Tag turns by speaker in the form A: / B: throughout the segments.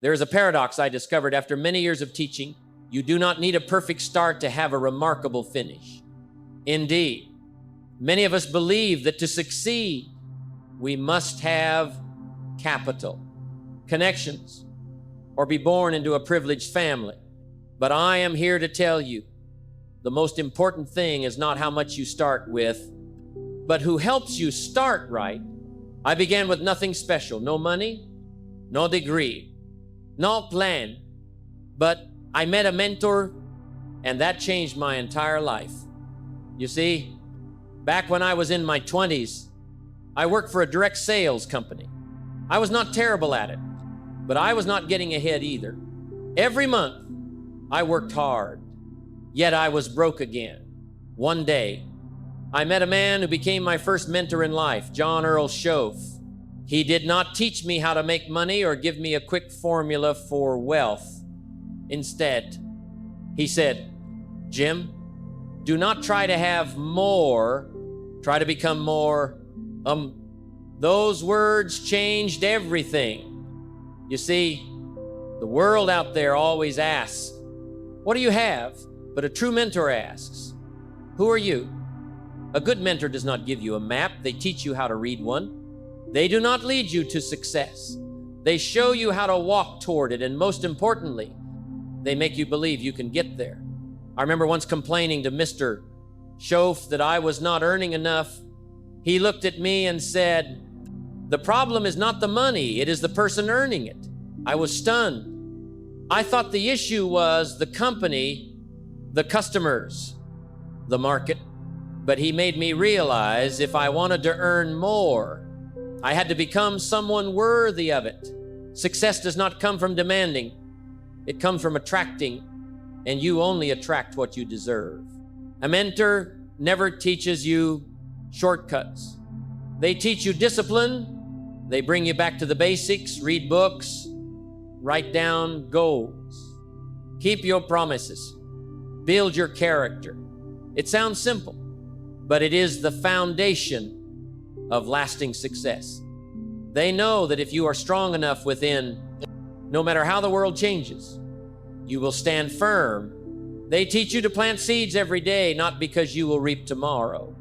A: There is a paradox I discovered after many years of teaching. You do not need a perfect start to have a remarkable finish. Indeed, many of us believe that to succeed, we must have capital, connections, or be born into a privileged family. But I am here to tell you, the most important thing is not how much you start with, but who helps you start right. I began with nothing special, no money, no degree, no plan, but I met a mentor, and that changed my entire life. You see, back when I was in my 20s, I worked for a direct sales company. I was not terrible at it, but I was not getting ahead either. Every month, I worked hard, yet I was broke again. One day, I met a man who became my first mentor in life, John Earl Schoaf. He did not teach me how to make money or give me a quick formula for wealth. Instead, he said, "Jim, do not try to have more, try to become more." Those words changed everything. You see, the world out there always asks, "What do you have?" But a true mentor asks, "Who are you?" A good mentor does not give you a map. They teach you how to read one. They do not lead you to success. They show you how to walk toward it, and most importantly, they make you believe you can get there. I remember once complaining to Mr. Schoaf that I was not earning enough. He looked at me and said, "The problem is not the money, it is the person earning it." I was stunned. I thought the issue was the company, the customers, the market. But he made me realize if I wanted to earn more, I had to become someone worthy of it. Success does not come from demanding. It comes from attracting, and you only attract what you deserve. A mentor never teaches you shortcuts. They teach you discipline. They bring you back to the basics, read books, write down goals. Keep your promises. Build your character. It sounds simple, but it is the foundation of lasting success. They know that if you are strong enough within, no matter how the world changes, you will stand firm. They teach you to plant seeds every day, not because you will reap tomorrow,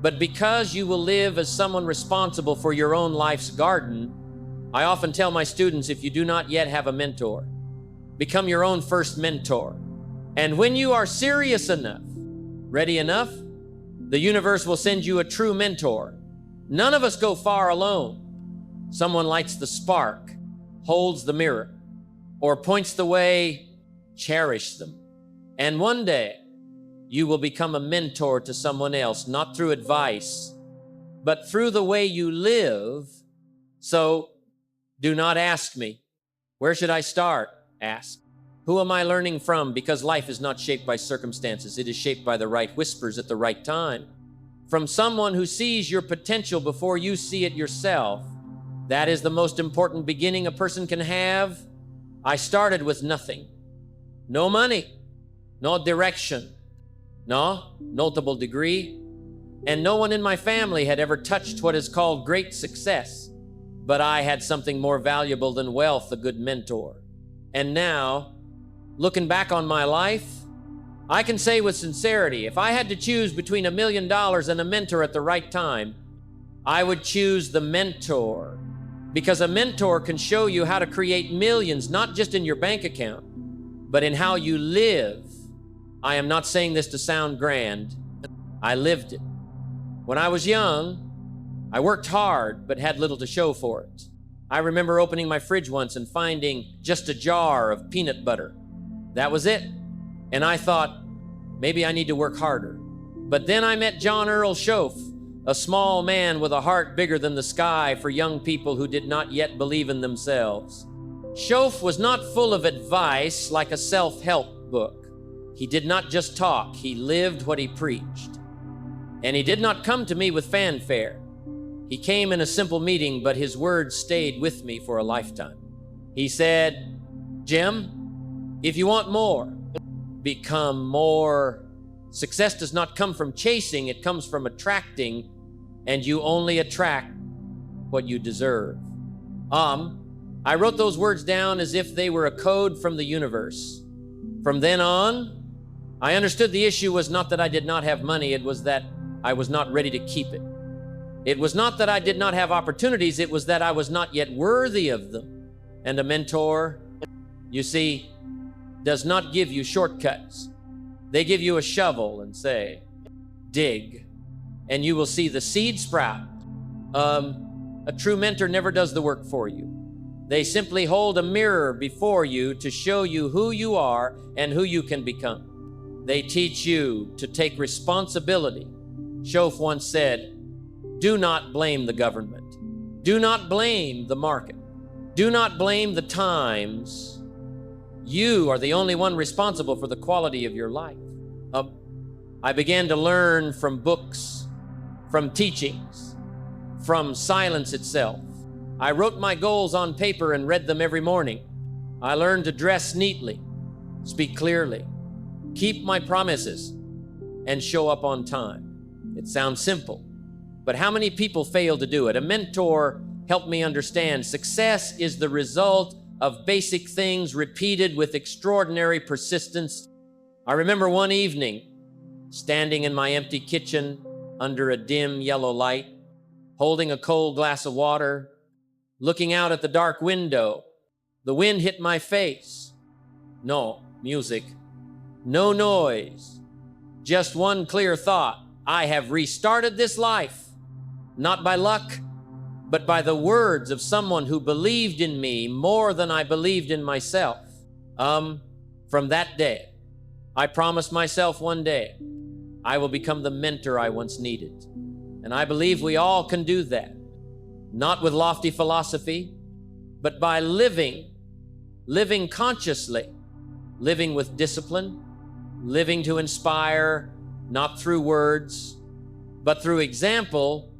A: but because you will live as someone responsible for your own life's garden. I often tell my students, if you do not yet have a mentor, become your own first mentor. And when you are serious enough, ready enough, the universe will send you a true mentor. None of us go far alone. Someone lights the spark, holds the mirror, or points the way. Cherish them. And one day, you will become a mentor to someone else, not through advice, but through the way you live. So do not ask me, "Where should I start?" Ask, "Who am I learning from?" Because life is not shaped by circumstances. It is shaped by the right whispers at the right time. From someone who sees your potential before you see it yourself. That is the most important beginning a person can have. I started with nothing. No money, no direction, no notable degree, and no one in my family had ever touched what is called great success. But I had something more valuable than wealth, a good mentor. And now, looking back on my life, I can say with sincerity, if I had to choose between $1 million and a mentor at the right time, I would choose the mentor. Because a mentor can show you how to create millions, not just in your bank account, but in how you live. I am not saying this to sound grand. I lived it. When I was young, I worked hard, but had little to show for it. I remember opening my fridge once and finding just a jar of peanut butter. That was it. And I thought, maybe I need to work harder. But then I met John Earl Schoaf, a small man with a heart bigger than the sky for young people who did not yet believe in themselves. Schoaf was not full of advice like a self-help book. He did not just talk, he lived what he preached. And he did not come to me with fanfare. He came in a simple meeting, but his words stayed with me for a lifetime. He said, "Jim, if you want more, become more. Success does not come from chasing, it comes from attracting, and you only attract what you deserve." I wrote those words down as if they were a code from the universe. From then on, I understood the issue was not that I did not have money, it was that I was not ready to keep it. It was not that I did not have opportunities, it was that I was not yet worthy of them. And a mentor, you see, does not give you shortcuts. They give you a shovel and say, dig, and you will see the seed sprout. A true mentor never does the work for you. They simply hold a mirror before you to show you who you are and who you can become. They teach you to take responsibility. Schoaf once said, do not blame the government. Do not blame the market. Do not blame the times. You are the only one responsible for the quality of your life. I began to learn from books, from teachings, from silence itself. I wrote my goals on paper and read them every morning. I learned to dress neatly, speak clearly, keep my promises, and show up on time. It sounds simple, but how many people fail to do it? A mentor helped me understand success is the result of basic things repeated with extraordinary persistence. I remember one evening, standing in my empty kitchen under a dim yellow light, holding a cold glass of water, looking out at the dark window. The wind hit my face. No music, no noise, just one clear thought. I have restarted this life, not by luck, but by the words of someone who believed in me more than I believed in myself. From that day, I promised myself one day, I will become the mentor I once needed. And I believe we all can do that. Not with lofty philosophy, but by living consciously, living with discipline, living to inspire, not through words, but through example.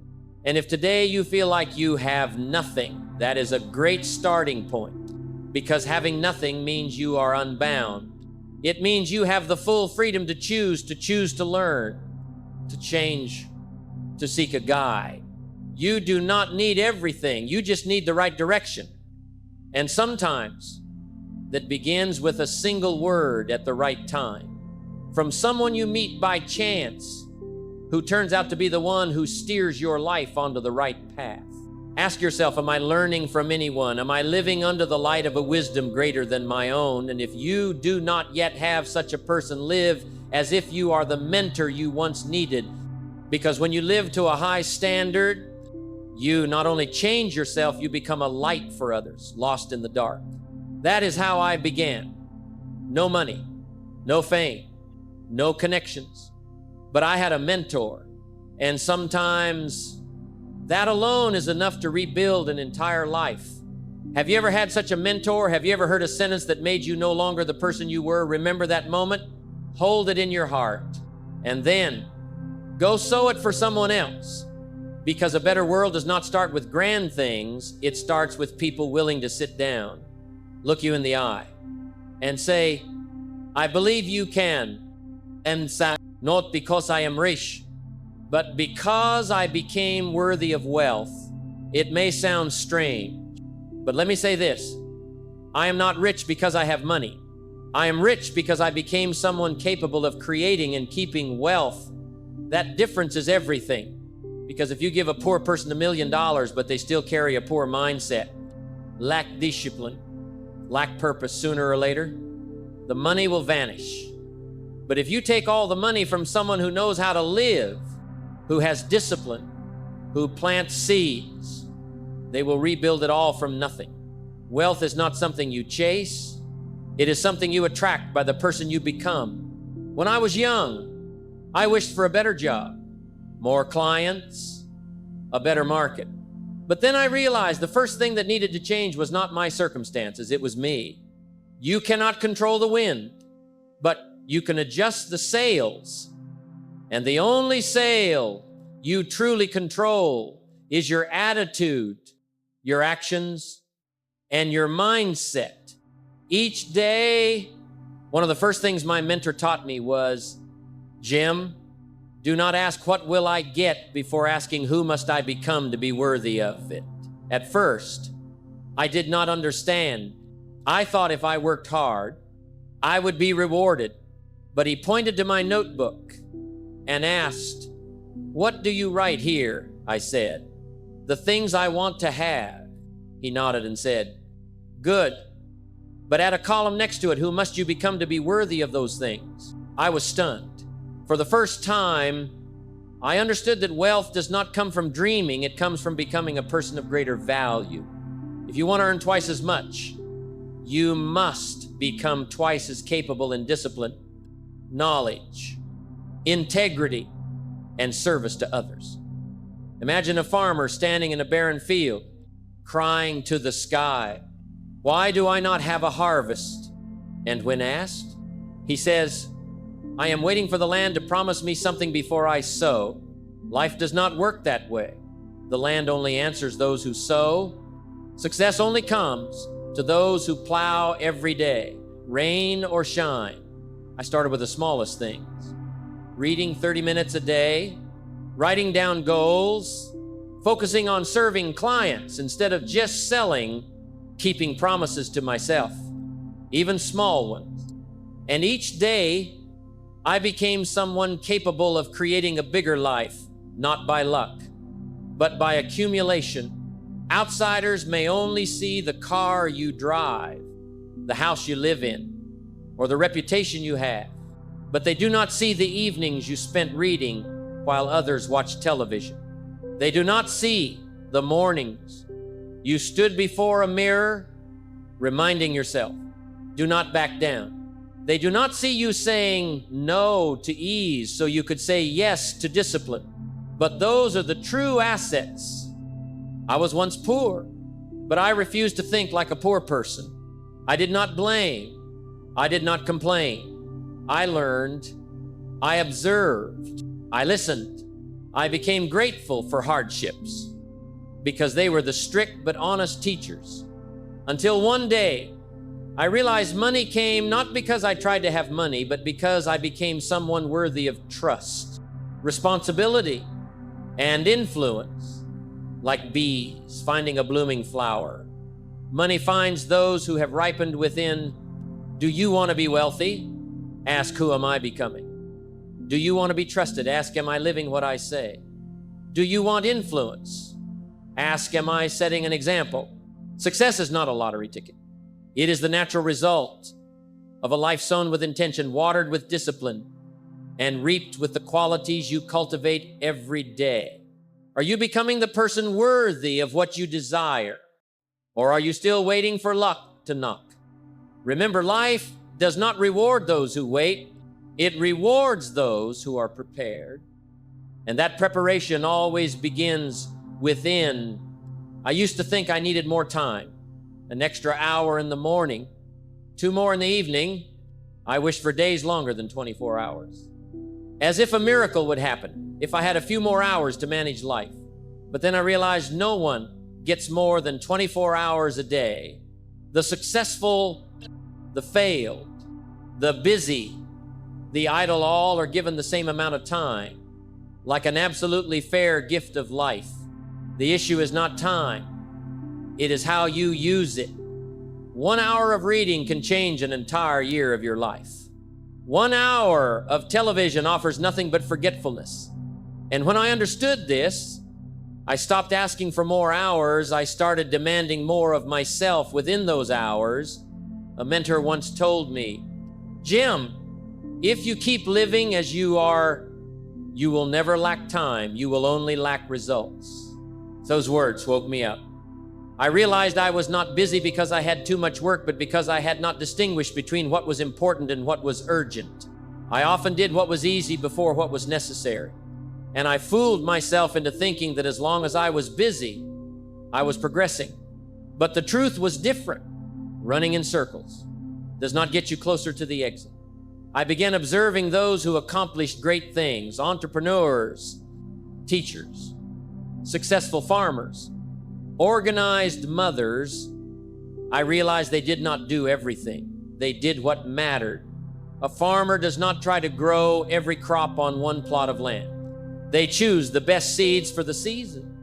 A: And if today you feel like you have nothing, that is a great starting point, because having nothing means you are unbound. It means you have the full freedom to choose to learn, to change, to seek a guide. You do not need everything. You just need the right direction. And sometimes that begins with a single word at the right time from someone you meet by chance who turns out to be the one who steers your life onto the right path. Ask yourself, am I learning from anyone? Am I living under the light of a wisdom greater than my own? And if you do not yet have such a person, live as if you are the mentor you once needed. Because when you live to a high standard, you not only change yourself, you become a light for others, lost in the dark. That is how I began. No money, no fame, no connections. But I had a mentor, and sometimes that alone is enough to rebuild an entire life. Have you ever had such a mentor? Have you ever heard a sentence that made you no longer the person you were? Remember that moment? Hold it in your heart, and then go sow it for someone else. Because a better world does not start with grand things, it starts with people willing to sit down, look you in the eye, and say, I believe you can, and not because I am rich, but because I became worthy of wealth. It may sound strange, but let me say this. I am not rich because I have money. I am rich because I became someone capable of creating and keeping wealth. That difference is everything. Because if you give a poor person $1 million, but they still carry a poor mindset, lack discipline, lack purpose, sooner or later, the money will vanish. But if you take all the money from someone who knows how to live, who has discipline, who plants seeds, they will rebuild it all from nothing. Wealth is not something you chase. It is something you attract by the person you become. When I was young, I wished for a better job, more clients, a better market. But then I realized the first thing that needed to change was not my circumstances, it was me. You cannot control the wind, but you can adjust the sails. And the only sail you truly control is your attitude, your actions, and your mindset. Each day, one of the first things my mentor taught me was, Jim, do not ask what will I get before asking who must I become to be worthy of it. At first, I did not understand. I thought if I worked hard, I would be rewarded. But he pointed to my notebook and asked, "What do you write here?" I said. "The things I want to have." He nodded and said, "Good. But add a column next to it, who must you become to be worthy of those things?" I was stunned. For the first time, I understood that wealth does not come from dreaming, it comes from becoming a person of greater value. If you want to earn twice as much, you must become twice as capable in discipline, knowledge, integrity, and service to others. Imagine a farmer standing in a barren field, crying to the sky, "Why do I not have a harvest?" And when asked, he says, "I am waiting for the land to promise me something before I sow." Life does not work that way. The land only answers those who sow. Success only comes to those who plow every day, rain or shine. I started with the smallest things. Reading 30 minutes a day, writing down goals, focusing on serving clients instead of just selling, keeping promises to myself, even small ones. And each day, I became someone capable of creating a bigger life, not by luck, but by accumulation. Outsiders may only see the car you drive, the house you live in, or the reputation you have, but they do not see the evenings you spent reading while others watch television. They do not see the mornings you stood before a mirror reminding yourself, "Do not back down." They do not see you saying no to ease so you could say yes to discipline. But those are the true assets. I was once poor, but I refused to think like a poor person. I did not blame. I did not complain. I learned. I observed. I listened. I became grateful for hardships because they were the strict but honest teachers. Until one day, I realized money came not because I tried to have money, but because I became someone worthy of trust, responsibility, and influence, like bees finding a blooming flower. Money finds those who have ripened within. Do you want to be wealthy? Ask, who am I becoming? Do you want to be trusted? Ask, am I living what I say? Do you want influence? Ask, am I setting an example? Success is not a lottery ticket. It is the natural result of a life sown with intention, watered with discipline, and reaped with the qualities you cultivate every day. Are you becoming the person worthy of what you desire? Or are you still waiting for luck to knock? Remember, life does not reward those who wait. It rewards those who are prepared. And that preparation always begins within. I used to think I needed more time. An extra hour in the morning, 2 more in the evening. I wished for days longer than 24 hours. As if a miracle would happen if I had a few more hours to manage life. But then I realized no one gets more than 24 hours a day. The successful, the failed, the busy, the idle, all are given the same amount of time, like an absolutely fair gift of life. The issue is not time. It is how you use it. 1 hour of reading can change an entire year of your life. 1 hour of television offers nothing but forgetfulness. And when I understood this, I stopped asking for more hours. I started demanding more of myself within those hours. A mentor once told me, "Jim, if you keep living as you are, you will never lack time. You will only lack results." Those words woke me up. I realized I was not busy because I had too much work, but because I had not distinguished between what was important and what was urgent. I often did what was easy before what was necessary. And I fooled myself into thinking that as long as I was busy, I was progressing. But the truth was different. Running in circles does not get you closer to the exit. I began observing those who accomplished great things, entrepreneurs, teachers, successful farmers, organized mothers. I realized they did not do everything. They did what mattered. A farmer does not try to grow every crop on one plot of land. They choose the best seeds for the season,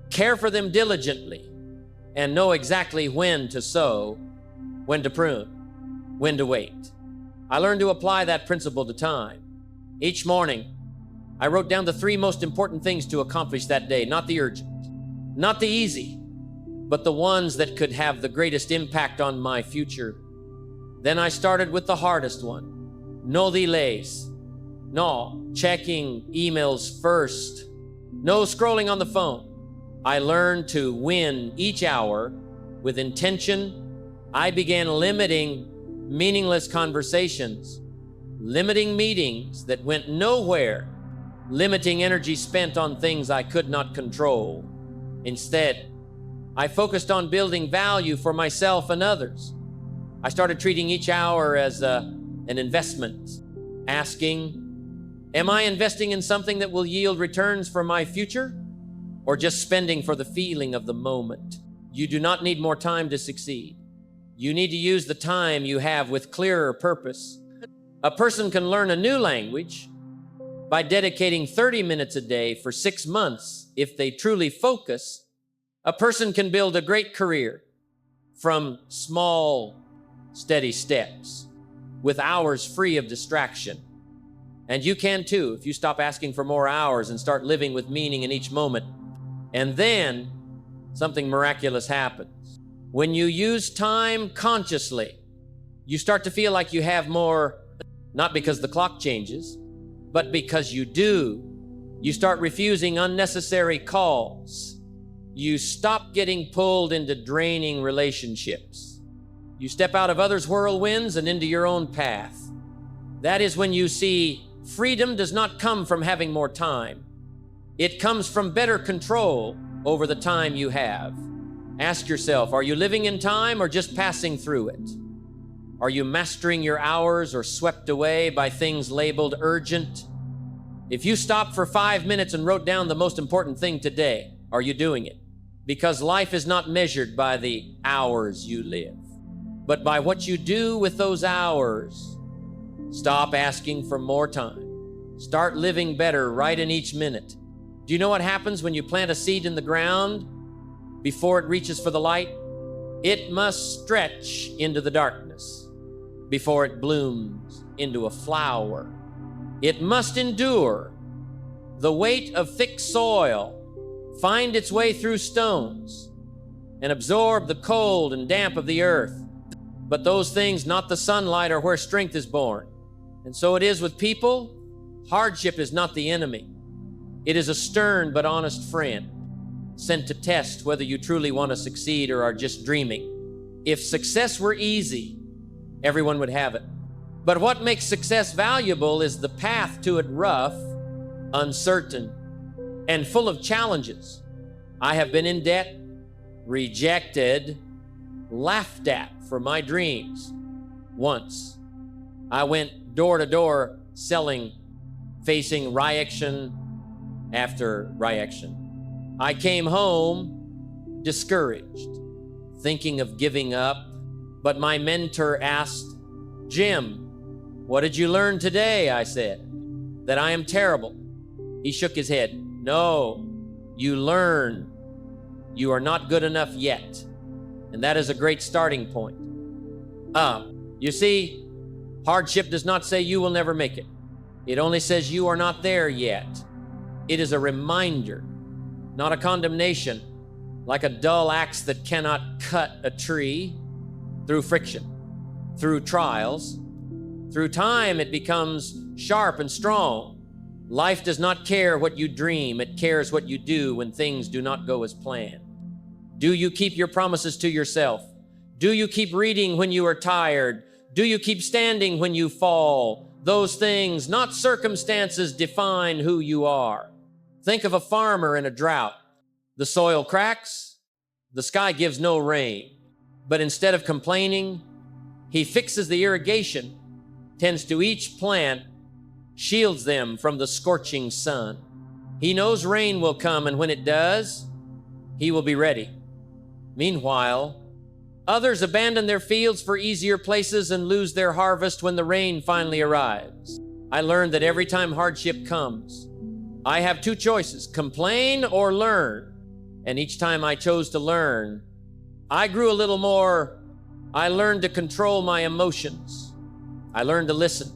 A: care for them diligently, and know exactly when to sow, when to prune, when to wait. I learned to apply that principle to time. Each morning, I wrote down the 3 most important things to accomplish that day, not the urgent, not the easy, but the ones that could have the greatest impact on my future. Then I started with the hardest one. No delays. No checking emails first. No scrolling on the phone. I learned to win each hour with intention. I began limiting meaningless conversations, limiting meetings that went nowhere, limiting energy spent on things I could not control. Instead, I focused on building value for myself and others. I started treating each hour as an investment, asking, am I investing in something that will yield returns for my future, or just spending for the feeling of the moment? You do not need more time to succeed. You need to use the time you have with clearer purpose. A person can learn a new language by dedicating 30 minutes a day for 6 months. If they truly focus, a person can build a great career from small, steady steps with hours free of distraction. And you can too if you stop asking for more hours and start living with meaning in each moment. And then something miraculous happens. When you use time consciously, you start to feel like you have more, not because the clock changes, but because you do. You start refusing unnecessary calls. You stop getting pulled into draining relationships. You step out of others' whirlwinds and into your own path. That is when you see freedom does not come from having more time. It comes from better control over the time you have. Ask yourself, are you living in time or just passing through it? Are you mastering your hours or swept away by things labeled urgent? If you stopped for 5 minutes and wrote down the most important thing today, are you doing it? Because life is not measured by the hours you live, but by what you do with those hours. Stop asking for more time. Start living better right in each minute. Do you know what happens when you plant a seed in the ground before it reaches for the light? It must stretch into the darkness before it blooms into a flower. It must endure the weight of thick soil, find its way through stones, and absorb the cold and damp of the earth. But those things, not the sunlight, are where strength is born. And so it is with people. Hardship is not the enemy. It is a stern but honest friend, sent to test whether you truly want to succeed or are just dreaming. If success were easy, everyone would have it. But what makes success valuable is the path to it rough, uncertain, and full of challenges. I have been in debt, rejected, laughed at for my dreams. Once, I went door to door selling, facing reaction after reaction. I came home discouraged, thinking of giving up, but my mentor asked, "Jim, what did you learn today?" I said, "That I am terrible." He shook his head. "No, you learn you are not good enough yet. And that is a great starting point." You see, hardship does not say you will never make it. It only says you are not there yet. It is a reminder, not a condemnation, like a dull axe that cannot cut a tree. Through friction, through trials, through time, it becomes sharp and strong. Life does not care what you dream. It cares what you do when things do not go as planned. Do you keep your promises to yourself? Do you keep reading when you are tired? Do you keep standing when you fall? Those things, not circumstances, define who you are. Think of a farmer in a drought. The soil cracks, the sky gives no rain. But instead of complaining, he fixes the irrigation, tends to each plant, shields them from the scorching sun. He knows rain will come, and when it does, he will be ready. Meanwhile, others abandon their fields for easier places and lose their harvest when the rain finally arrives. I learned that every time hardship comes, I have 2 choices, complain or learn. And each time I chose to learn, I grew a little more. I learned to control my emotions. I learned to listen.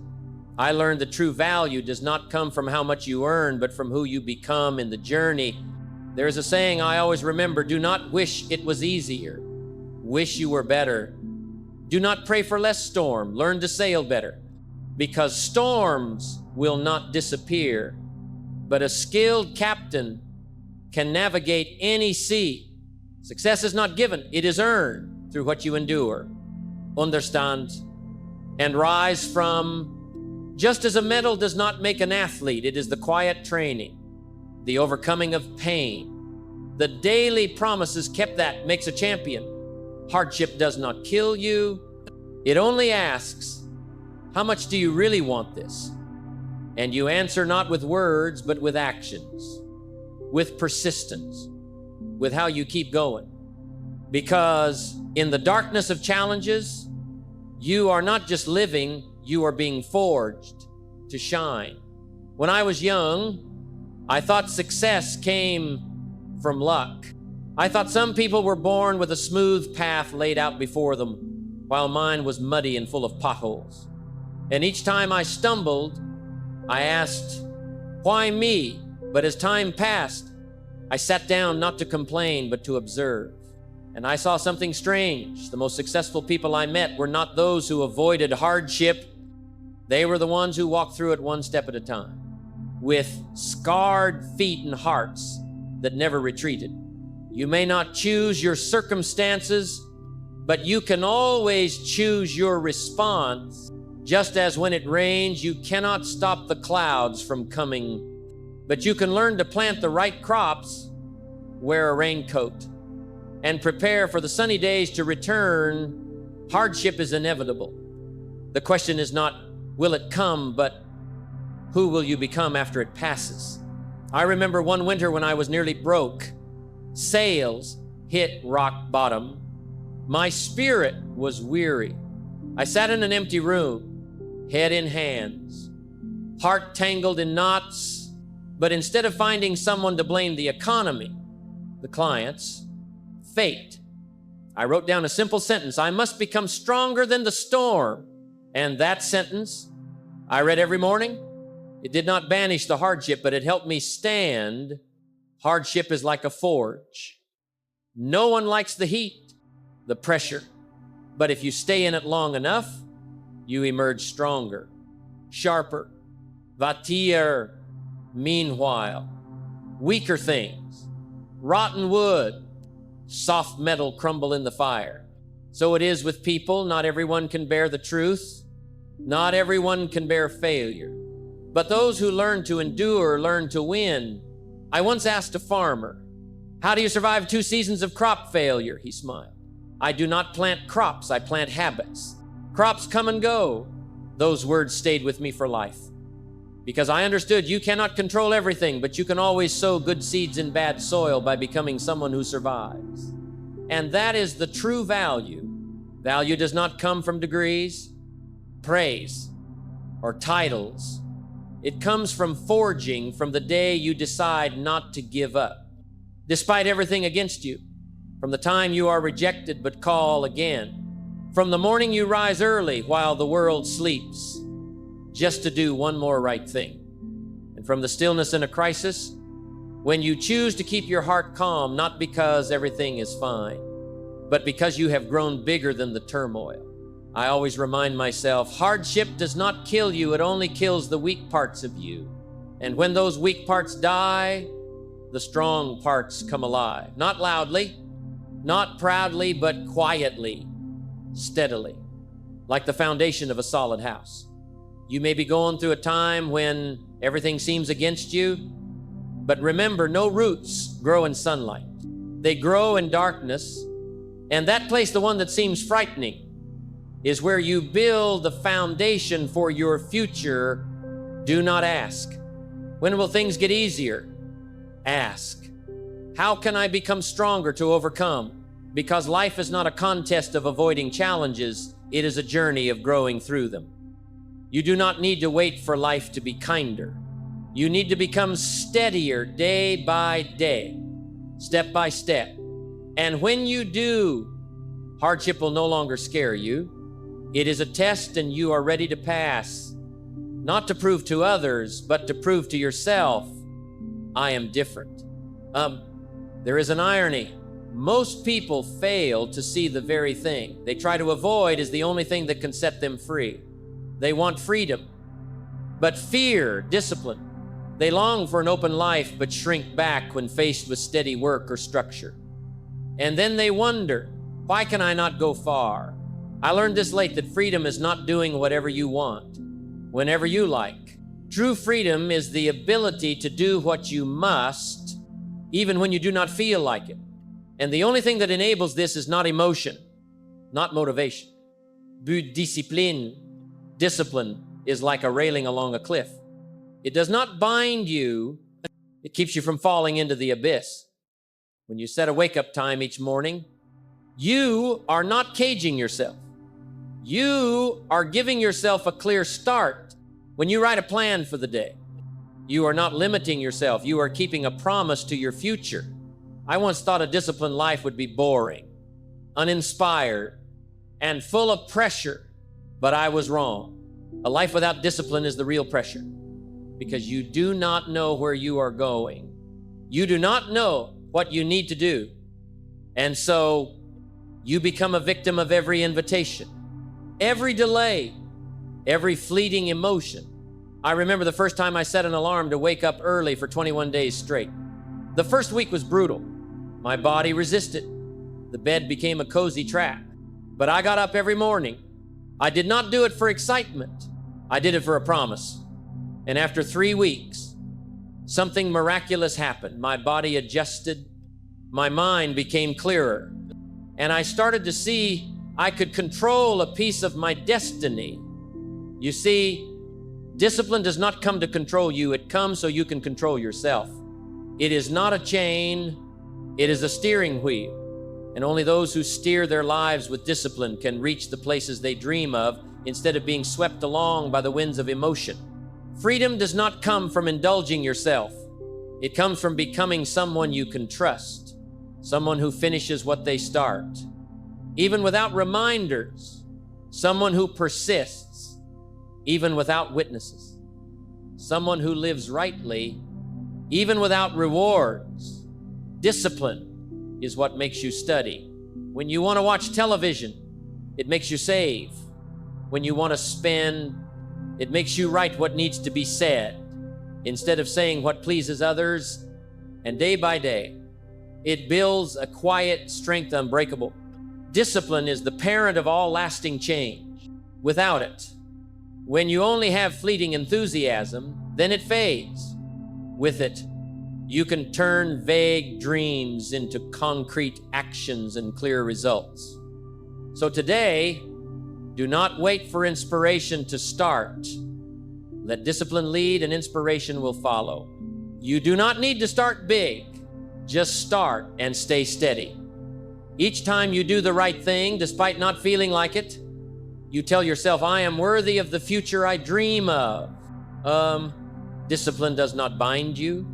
A: I learned the true value does not come from how much you earn, but from who you become in the journey. There's a saying I always remember: do not wish it was easier. Wish you were better. Do not pray for less storm. Learn to sail better. Because storms will not disappear, but a skilled captain can navigate any sea. Success is not given, it is earned through what you endure. Understand and rise from. Just as a medal does not make an athlete, it is the quiet training, the overcoming of pain, the daily promises kept that makes a champion. Hardship does not kill you. It only asks, how much do you really want this? And you answer not with words, but with actions, with persistence, with how you keep going. Because in the darkness of challenges, you are not just living, you are being forged to shine. When I was young, I thought success came from luck. I thought some people were born with a smooth path laid out before them, while mine was muddy and full of potholes. And each time I stumbled, I asked, why me? But as time passed, I sat down not to complain, but to observe. And I saw something strange. The most successful people I met were not those who avoided hardship. They were the ones who walked through it one step at a time, with scarred feet and hearts that never retreated. You may not choose your circumstances, but you can always choose your response. Just as when it rains, you cannot stop the clouds from coming, but you can learn to plant the right crops, wear a raincoat, and prepare for the sunny days to return. Hardship is inevitable. The question is not, will it come, but who will you become after it passes? I remember one winter when I was nearly broke. Sales hit rock bottom. My spirit was weary. I sat in an empty room, head in hands, heart tangled in knots. But instead of finding someone to blame the economy, the clients, fate, I wrote down a simple sentence: I must become stronger than the storm. And that sentence I read every morning. It did not banish the hardship, but it helped me stand. Hardship is like a forge. No one likes the heat, the pressure. But if you stay in it long enough, you emerge stronger, sharper. Vatir, meanwhile, weaker things, rotten wood, soft metal crumble in the fire. So it is with people. Not everyone can bear the truth. Not everyone can bear failure. But those who learn to endure learn to win. I once asked a farmer, how do you survive 2 seasons of crop failure? He smiled. I do not plant crops, I plant habits. Crops come and go. Those words stayed with me for life. Because I understood you cannot control everything, but you can always sow good seeds in bad soil by becoming someone who survives. And that is the true value. Value does not come from degrees, praise, or titles. It comes from forging from the day you decide not to give up, despite everything against you, from the time you are rejected but call again, from the morning you rise early while the world sleeps, just to do one more right thing, and from the stillness in a crisis, when you choose to keep your heart calm, not because everything is fine, but because you have grown bigger than the turmoil. I always remind myself, hardship does not kill you, it only kills the weak parts of you. And when those weak parts die, the strong parts come alive. Not loudly, not proudly, but quietly, steadily, like the foundation of a solid house. You may be going through a time when everything seems against you, but remember, no roots grow in sunlight. They grow in darkness, and that place, the one that seems frightening, is where you build the foundation for your future. Do not ask, when will things get easier? Ask, how can I become stronger to overcome? Because life is not a contest of avoiding challenges, it is a journey of growing through them. You do not need to wait for life to be kinder. You need to become steadier day by day, step by step. And when you do, Hardship will no longer scare you. It is a test and you are ready to pass, not to prove to others, but to prove to yourself, I am different. There is an irony. Most people fail to see the very thing they try to avoid is the only thing that can set them free. They want freedom, but fear discipline. They long for an open life, but shrink back when faced with steady work or structure. And then they wonder, why can I not go far? I learned this late, that freedom is not doing whatever you want, whenever you like. True freedom is the ability to do what you must, even when you do not feel like it. And the only thing that enables this is not emotion, not motivation. Discipline is like a railing along a cliff. It does not bind you, it keeps you from falling into the abyss. When you set a wake-up time each morning, you are not caging yourself. You are giving yourself a clear start. When you write a plan for the day, you are not limiting yourself. You are keeping a promise to your future. I once thought a disciplined life would be boring, uninspired, and full of pressure, but I was wrong. A life without discipline is the real pressure, because you do not know where you are going. You do not know what you need to do. And so you become a victim of every invitation, every delay, every fleeting emotion. I remember the first time I set an alarm to wake up early for 21 days straight. The first week was brutal. My body resisted. The bed became a cozy trap. But I got up every morning. I did not do it for excitement. I did it for a promise. And after 3 weeks, something miraculous happened. My body adjusted. My mind became clearer. And I started to see I could control a piece of my destiny. You see, discipline does not come to control you. It comes so you can control yourself. It is not a chain. It is a steering wheel. And only those who steer their lives with discipline can reach the places they dream of instead of being swept along by the winds of emotion. Freedom does not come from indulging yourself. It comes from becoming someone you can trust, someone who finishes what they start, even without reminders, someone who persists, even without witnesses, someone who lives rightly, even without rewards. Discipline is what makes you study. When you want to watch television, it makes you save. When you want to spend, it makes you write what needs to be said instead of saying what pleases others. And day by day, it builds a quiet strength unbreakable. Discipline is the parent of all lasting change. Without it, when you only have fleeting enthusiasm, then it fades. With it, you can turn vague dreams into concrete actions and clear results. So today, do not wait for inspiration to start. Let discipline lead and inspiration will follow. You do not need to start big. Just start and stay steady. Each time you do the right thing, despite not feeling like it, you tell yourself, I am worthy of the future I dream of. Discipline does not bind you.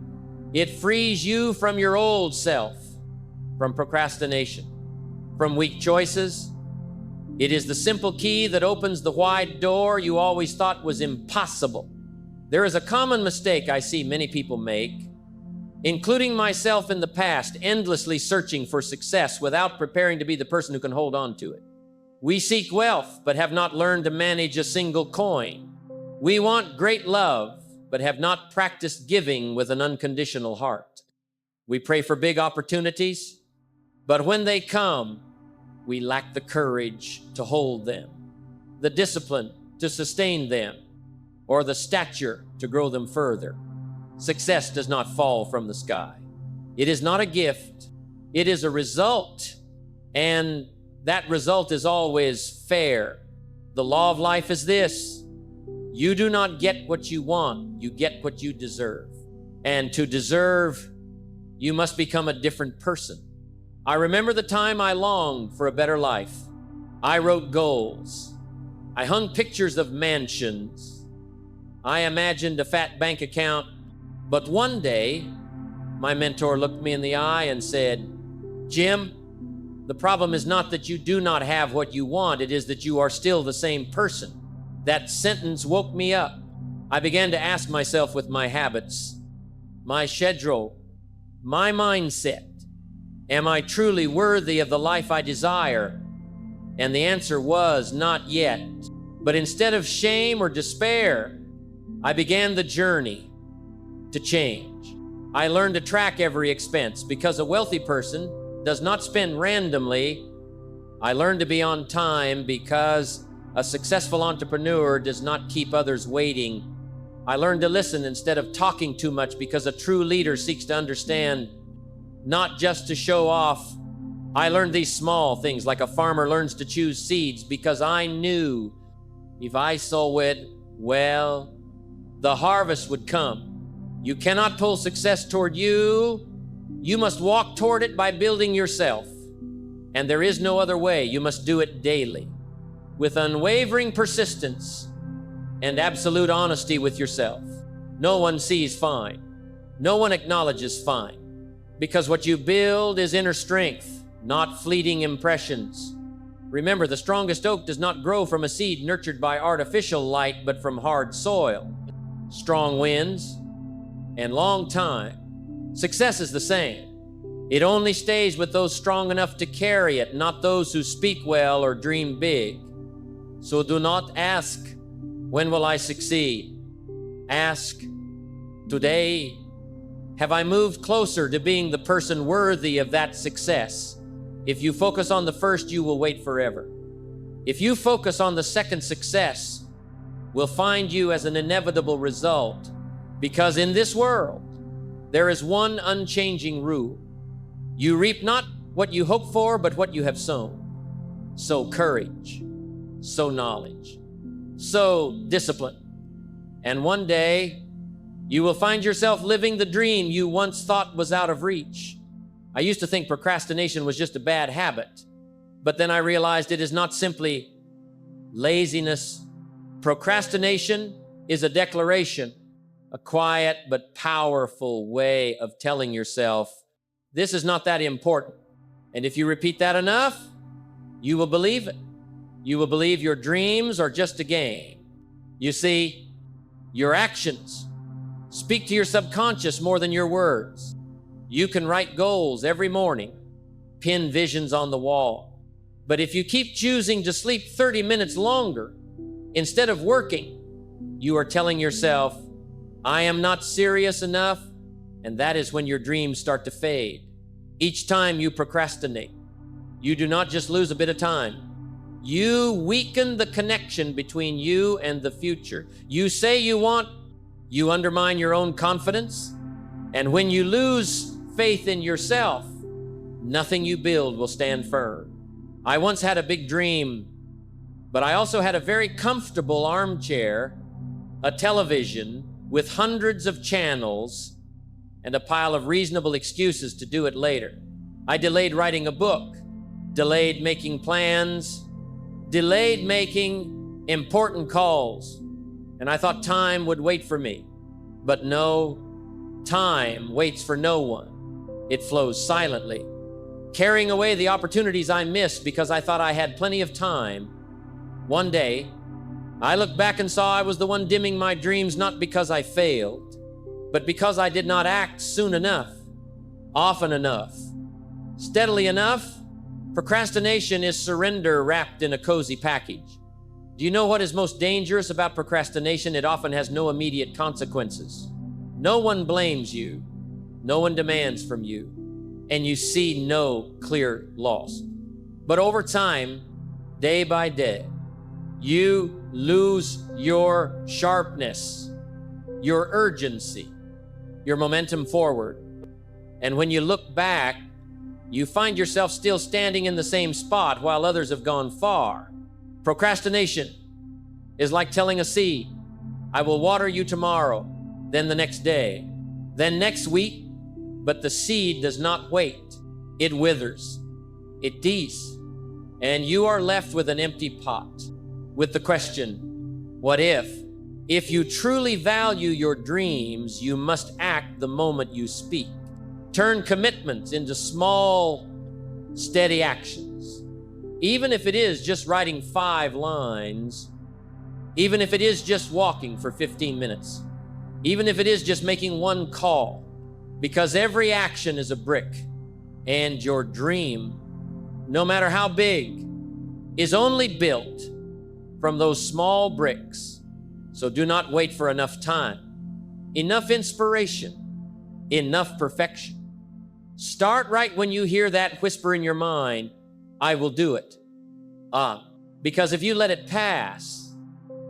A: It frees you from your old self, from procrastination, from weak choices. It is the simple key that opens the wide door you always thought was impossible. There is a common mistake I see many people make, including myself in the past, endlessly searching for success without preparing to be the person who can hold on to it. We seek wealth, but have not learned to manage a single coin. We want great love, but have not practiced giving with an unconditional heart. We pray for big opportunities, but when they come, we lack the courage to hold them, the discipline to sustain them, or the stature to grow them further. Success does not fall from the sky. It is not a gift. It is a result, and that result is always fair. The law of life is this: you do not get what you want, you get what you deserve. And to deserve, you must become a different person. I remember the time I longed for a better life. I wrote goals. I hung pictures of mansions. I imagined a fat bank account. But one day, my mentor looked me in the eye and said, Jim, The problem is not that you do not have what you want, it is that you are still the same person. That sentence woke me up. I began to ask myself with my habits, my schedule, my mindset, am I truly worthy of the life I desire? And the answer was not yet. But instead of shame or despair, I began the journey to change. I learned to track every expense because a wealthy person does not spend randomly. I learned to be on time because a successful entrepreneur does not keep others waiting. I learned to listen instead of talking too much because a true leader seeks to understand, not just to show off. I learned these small things like a farmer learns to choose seeds because I knew if I sow it well, the harvest would come. You cannot pull success toward you. You must walk toward it by building yourself. And there is no other way. You must do it daily with unwavering persistence and absolute honesty with yourself. No one sees fine. No one acknowledges fine. Because what you build is inner strength, not fleeting impressions. Remember, the strongest oak does not grow from a seed nurtured by artificial light, but from hard soil, strong winds, and long time. Success is the same. It only stays with those strong enough to carry it, not those who speak well or dream big. So do not ask, when will I succeed? Ask, today, have I moved closer to being the person worthy of that success? If you focus on the first, you will wait forever. If you focus on the second, success will find you as an inevitable result. Because in this world, there is one unchanging rule. You reap not what you hope for, but what you have sown. Sow courage, sow knowledge, sow discipline. And one day, you will find yourself living the dream you once thought was out of reach. I used to think procrastination was just a bad habit, but then I realized it is not simply laziness. Procrastination is a declaration, a quiet but powerful way of telling yourself, this is not that important. And if you repeat that enough, you will believe it. You will believe your dreams are just a game. You see, your actions speak to your subconscious more than your words. You can write goals every morning, pin visions on the wall. But if you keep choosing to sleep 30 minutes longer instead of working, you are telling yourself, I am not serious enough, and that is when your dreams start to fade. Each time you procrastinate, you do not just lose a bit of time. You weaken the connection between you and the future. You say you want, you undermine your own confidence, and when you lose faith in yourself, nothing you build will stand firm. I once had a big dream, but I also had a very comfortable armchair, a television with hundreds of channels, and a pile of reasonable excuses to do it later. I delayed writing a book, delayed making plans, delayed making important calls, and I thought time would wait for me. But no, time waits for no one. It flows silently, carrying away the opportunities I missed because I thought I had plenty of time. One day, I looked back and saw I was the one dimming my dreams, not because I failed, but because I did not act soon enough, often enough, steadily enough. Procrastination is surrender wrapped in a cozy package. Do you know what is most dangerous about procrastination? It often has no immediate consequences. No one blames you. No one demands from you, and you see no clear loss. But over time, day by day, you lose your sharpness, your urgency, your momentum forward. And when you look back, you find yourself still standing in the same spot while others have gone far. Procrastination is like telling a seed, I will water you tomorrow, then the next day, then next week. But the seed does not wait. It withers. It dies. And you are left with an empty pot, with the question, what if? If you truly value your dreams, you must act the moment you speak. Turn commitments into small, steady actions. Even if it is just writing 5 lines, even if it is just walking for 15 minutes, even if it is just making 1 call, because every action is a brick, and your dream, no matter how big, is only built from those small bricks. So do not wait for enough time, enough inspiration, enough perfection. Start right when you hear that whisper in your mind, I will do it. Because if you let it pass,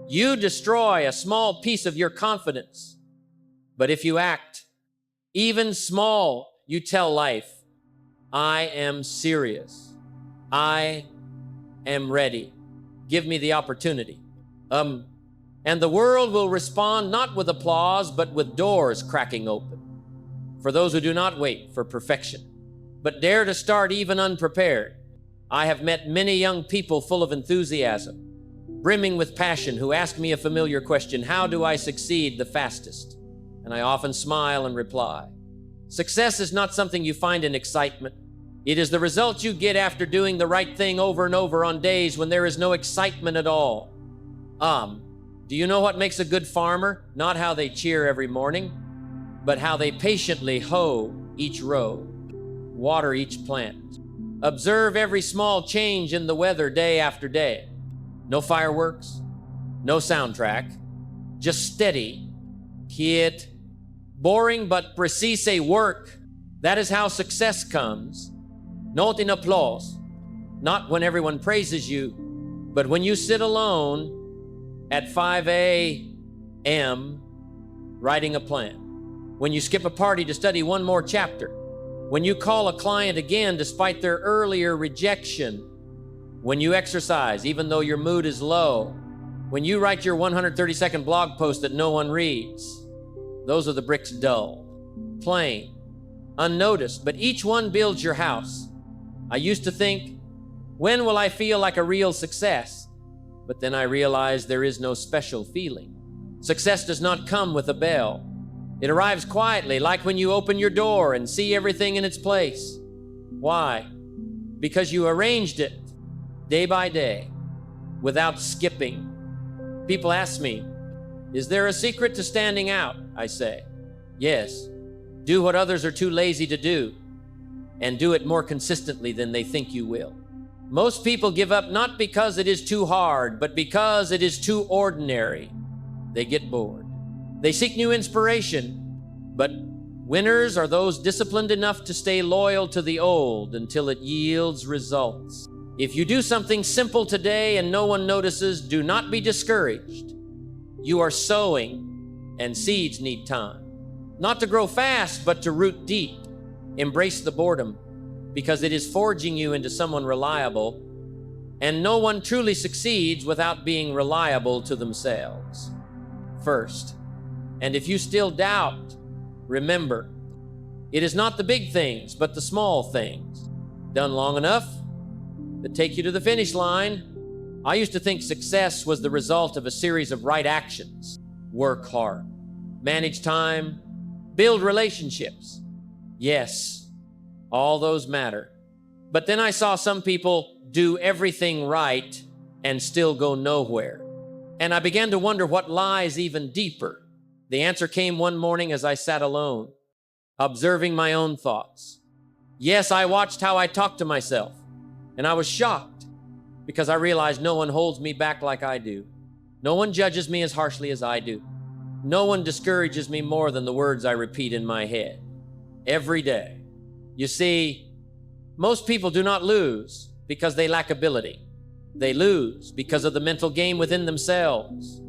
A: you destroy a small piece of your confidence. But if you act even small, you tell life, I am serious. I am ready. Give me the opportunity. And the world will respond not with applause, but with doors cracking open. For those who do not wait for perfection, but dare to start even unprepared. I have met many young people full of enthusiasm, brimming with passion, who ask me a familiar question, how do I succeed the fastest? And I often smile and reply, success is not something you find in excitement. It is the result you get after doing the right thing over and over on days when there is no excitement at all. Do you know what makes a good farmer? Not how they cheer every morning, but how they patiently hoe each row, water each plant, observe every small change in the weather day after day. No fireworks, no soundtrack, just steady, quiet, boring but precise work. That is how success comes. Not in applause, not when everyone praises you, but when you sit alone at 5 a.m. writing a plan. When you skip a party to study 1 more chapter. When you call a client again despite their earlier rejection. When you exercise even though your mood is low. When you write your 130-second blog post that no one reads. Those are the bricks, dull, plain, unnoticed, but each one builds your house. I used to think, when will I feel like a real success? But then I realized there is no special feeling. Success does not come with a bell. It arrives quietly, like when you open your door and see everything in its place. Why? Because you arranged it day by day, without skipping. People ask me, is there a secret to standing out? I say, yes. Do what others are too lazy to do, and do it more consistently than they think you will. Most people give up not because it is too hard, but because it is too ordinary. They get bored. They seek new inspiration, but winners are those disciplined enough to stay loyal to the old until it yields results. If you do something simple today and no one notices, do not be discouraged. You are sowing, and seeds need time. Not to grow fast, but to root deep. Embrace the boredom, because it is forging you into someone reliable, and no one truly succeeds without being reliable to themselves first. And if you still doubt, remember, it is not the big things, but the small things, done long enough, that take you to the finish line. I used to think success was the result of a series of right actions. Work hard, manage time, build relationships. Yes, all those matter. But then I saw some people do everything right and still go nowhere. And I began to wonder what lies even deeper. The answer came one morning as I sat alone, observing my own thoughts. Yes, I watched how I talked to myself, and I was shocked because I realized no one holds me back like I do. No one judges me as harshly as I do. No one discourages me more than the words I repeat in my head every day. You see, most people do not lose because they lack ability. They lose because of the mental game within themselves,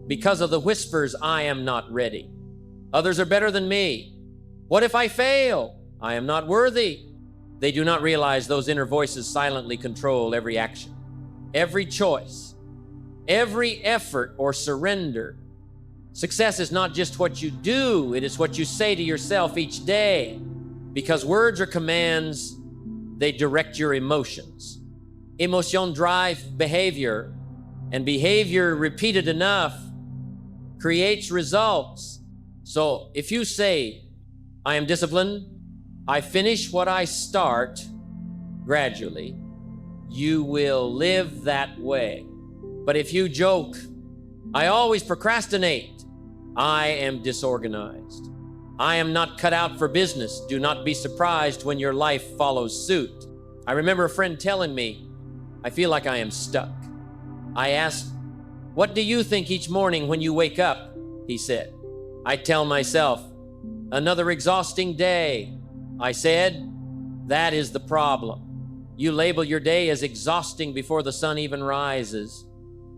A: because of the whispers, I am not ready. Others are better than me. What if I fail? I am not worthy. They do not realize those inner voices silently control every action, every choice, every effort or surrender. Success is not just what you do, it is what you say to yourself each day. Because words are commands, they direct your emotions. Emotion drive behavior, and behavior repeated enough creates results. So if you say, I am disciplined, I finish what I start, gradually, you will live that way. But if you joke, I always procrastinate, I am disorganized. I am not cut out for business. Do not be surprised when your life follows suit. I remember a friend telling me, I feel like I am stuck. I asked, what do you think each morning when you wake up? He said. I tell myself, another exhausting day. I said, that is the problem. You label your day as exhausting before the sun even rises.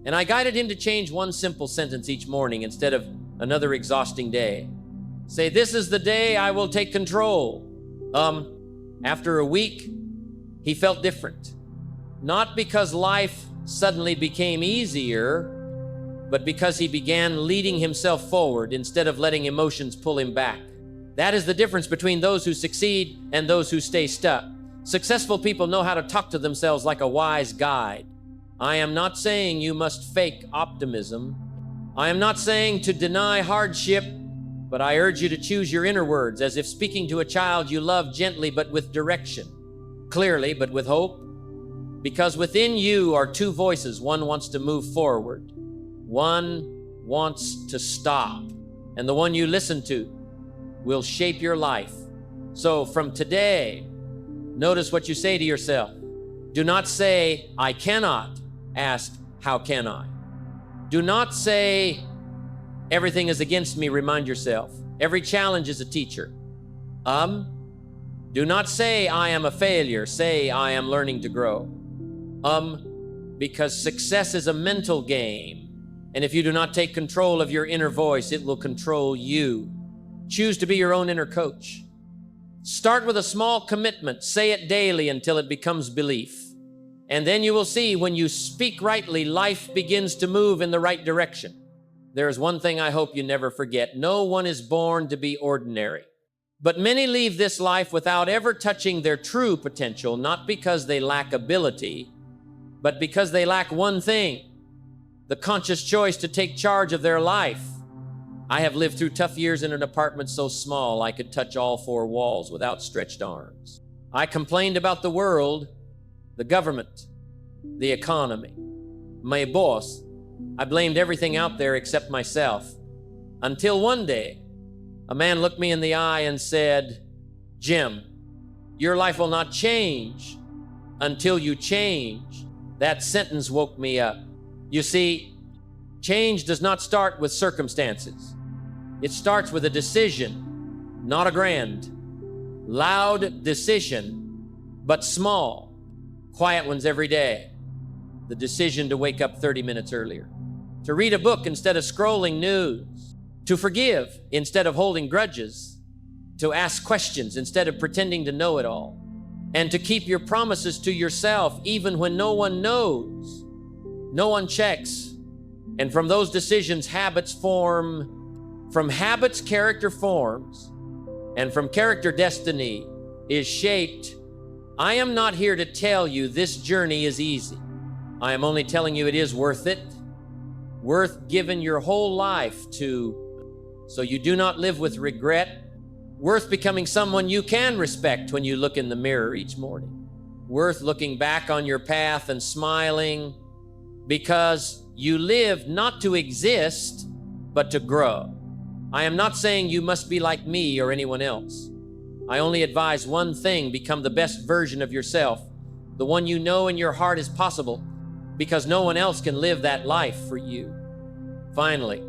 A: And I guided him to change one simple sentence each morning instead of another exhausting day. Say, this is the day I will take control. After a week, he felt different. Not because life suddenly became easier, but because he began leading himself forward instead of letting emotions pull him back. That is the difference between those who succeed and those who stay stuck. Successful people know how to talk to themselves like a wise guide. I am not saying you must fake optimism. I am not saying to deny hardship, but I urge you to choose your inner words as if speaking to a child you love gently but with direction, clearly but with hope. Because within you are two voices. One wants to move forward. One wants to stop. And the one you listen to will shape your life. So from today, notice what you say to yourself. Do not say, I cannot. Ask, how can I? Do not say, everything is against me. Remind yourself, every challenge is a teacher. Do not say, I am a failure. Say, I am learning to grow. Because success is a mental game. And if you do not take control of your inner voice, it will control you. Choose to be your own inner coach. Start with a small commitment. Say it daily until it becomes belief. And then you will see when you speak rightly, life begins to move in the right direction. There is one thing I hope you never forget. No one is born to be ordinary. But many leave this life without ever touching their true potential, not because they lack ability, but because they lack one thing, the conscious choice to take charge of their life. I have lived through tough years in an apartment so small I could touch all four walls with outstretched arms. I complained about the world, the government, the economy, my boss. I blamed everything out there except myself. Until one day, a man looked me in the eye and said, Jim, your life will not change until you change. That sentence woke me up. You see, change does not start with circumstances. It starts with a decision, not a grand, loud decision, but small, quiet ones every day. The decision to wake up 30 minutes earlier, to read a book instead of scrolling news, to forgive instead of holding grudges, to ask questions instead of pretending to know it all, and to keep your promises to yourself even when no one knows, no one checks. And from those decisions, habits form. From habits, character forms, and from character, destiny is shaped. I am not here to tell you this journey is easy. I am only telling you it is worth it, worth giving your whole life to, so you do not live with regret, worth becoming someone you can respect when you look in the mirror each morning, worth looking back on your path and smiling because you live not to exist, but to grow. I am not saying you must be like me or anyone else. I only advise one thing: become the best version of yourself, the one you know in your heart is possible, because no one else can live that life for you. Finally,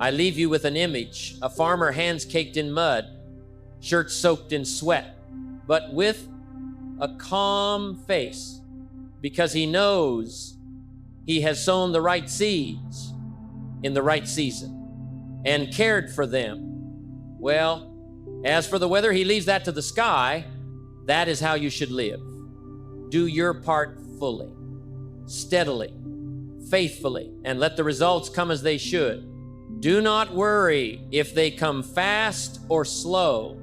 A: I leave you with an image: a farmer, hands caked in mud, shirt soaked in sweat, but with a calm face, because he knows he has sown the right seeds in the right season and cared for them. Well, as for the weather, he leaves that to the sky. That is how you should live. Do your part fully, steadily, faithfully, and let the results come as they should. Do not worry if they come fast or slow,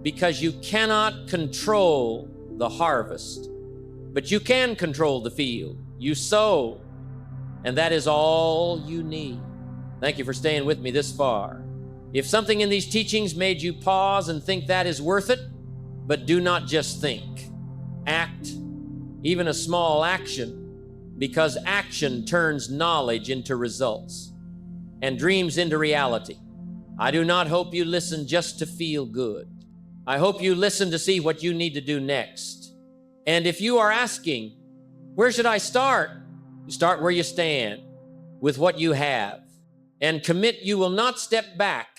A: because you cannot control the harvest, but you can control the field. You sow, and that is all you need. Thank you for staying with me this far. If something in these teachings made you pause and think that is worth it, but do not just think, act even a small action, because action turns knowledge into results and dreams into reality. I do not hope you listen just to feel good. I hope you listen to see what you need to do next. And if you are asking, where should I start? You start where you stand, with what you have, and commit you will not step back